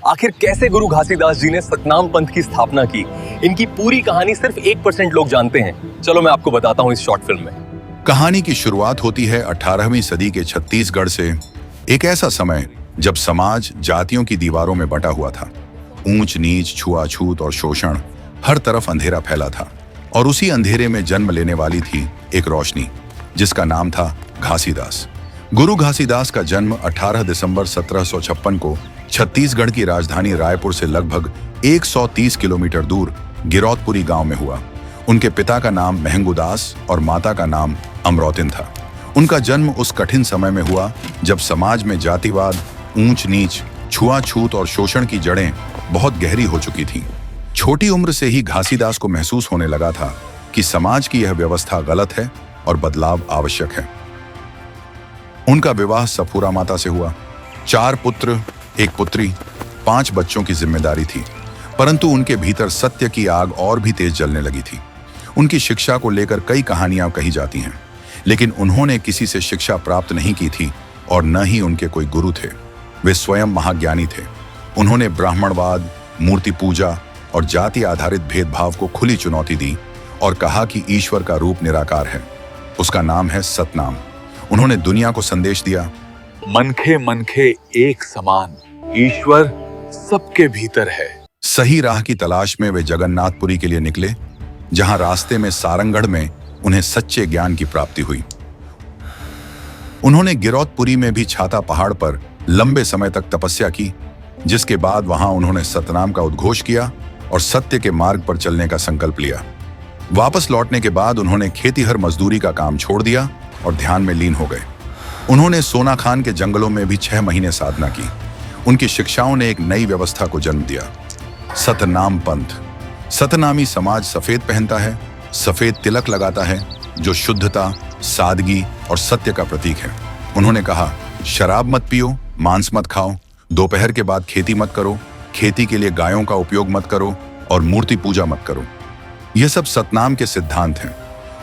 आखिर कैसे गुरु घासीदास जी ने सतनाम पंथ की स्थापना की, इनकी पूरी कहानी सिर्फ 1% लोग जानते हैं। चलो मैं आपको बताता हूँ इस शॉर्ट फिल्म में। कहानी की शुरुआत होती है 18वीं सदी के छत्तीसगढ़ से। एक ऐसा समय जब समाज जातियों की दीवारों में बटा हुआ था। ऊंच नीच, छुआछूत और शोषण, हर तरफ अंधेरा फैला था। और उसी अंधेरे में जन्म लेने वाली थी एक रोशनी, जिसका नाम था घासीदास। गुरु घासीदास का जन्म 18 दिसंबर 1756 को छत्तीसगढ़ की राजधानी रायपुर से लगभग 130 किलोमीटर दूर गिरौदपुरी गांव में हुआ। उनके पिता का नाम महंगूदास और माता का नाम अमरौतिन था। उनका जन्म उस कठिन समय में हुआ जब समाज में जातिवाद, ऊंच नीच, छुआछूत और शोषण की जड़ें बहुत गहरी हो चुकी थीं। छोटी उम्र से ही घासीदास को महसूस होने लगा था कि समाज की यह व्यवस्था गलत है और बदलाव आवश्यक है। उनका विवाह सफूरा माता से हुआ। 4 पुत्र, 1 पुत्री, 5 बच्चों की जिम्मेदारी थी। परंतु उनके भीतर सत्य की आग और भी तेज जलने लगी थी। उनकी शिक्षा को लेकर कई कहानियां कही जाती हैं, लेकिन उन्होंने किसी से शिक्षा प्राप्त नहीं की थी और न ही उनके कोई गुरु थे। वे स्वयं महाज्ञानी थे। उन्होंने ब्राह्मणवाद, मूर्ति पूजा और जाति आधारित भेदभाव को खुली चुनौती दी और कहा कि ईश्वर का रूप निराकार है, उसका नाम है सतनाम। उन्होंने दुनिया को संदेश दिया, मनखे मनखे एक समान, ईश्वर सबके भीतर है। सही राह की तलाश में वे जगन्नाथपुरी के लिए निकले, जहां रास्ते में सारंगढ़ में उन्हें सच्चे ज्ञान की प्राप्ति हुई। उन्होंने गिरौदपुरी में भी छाता पहाड़ पर लंबे समय तक तपस्या की, जिसके बाद वहां उन्होंने सतनाम का उद्घोष किया और सत्य के मार्ग पर चलने का संकल्प लिया। वापस लौटने के बाद उन्होंने खेतीहर मजदूरी का काम छोड़ दिया और ध्यान में लीन हो गए। उन्होंने सोनाखान के जंगलों में भी 6 महीने साधना की। उनकी शिक्षाओं ने एक नई व्यवस्था को जन्म दिया, सतनाम पंथ। सतनामी समाज सफेद पहनता है, सफेद तिलक लगाता है, जो शुद्धता, सादगी और सत्य का प्रतीक है। उन्होंने कहा, शराब मत पियो, मांस मत खाओ, दोपहर के बाद खेती मत करो, खेती के लिए गायों का उपयोग मत करो और मूर्ति पूजा मत करो। यह सब सतनाम के सिद्धांत हैं।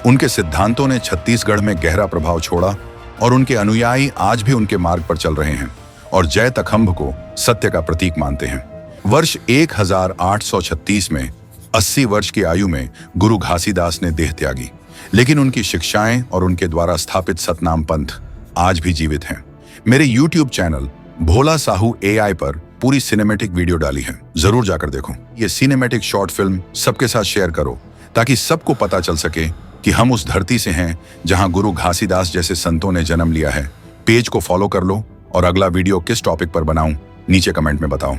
उनके सिद्धांतों ने छत्तीसगढ़ में गहरा प्रभाव छोड़ा और उनके अनुयायी आज भी उनके मार्ग पर चल रहे हैं और जय तखंभ को सत्य का प्रतीक मानते हैं। वर्ष 1836 में 80 वर्ष की आयु में गुरु घासीदास ने देह त्यागी, लेकिन उनकी शिक्षाएं और उनके द्वारा स्थापित सतनाम पंथ आज भी जीवित हैं। मेरे YouTube चैनल भोला साहू AI पर पूरी सिनेमैटिक वीडियो डाली है, जरूर जाकर देखो। ये सिनेमैटिक शॉर्ट फिल्म सबके साथ शेयर करो ताकि सबको पता चल सके कि हम उस धरती से हैं जहां गुरु घासीदास जैसे संतों ने जन्म लिया है। पेज को फॉलो कर लो और अगला वीडियो किस टॉपिक पर बनाऊं नीचे कमेंट में बताओ।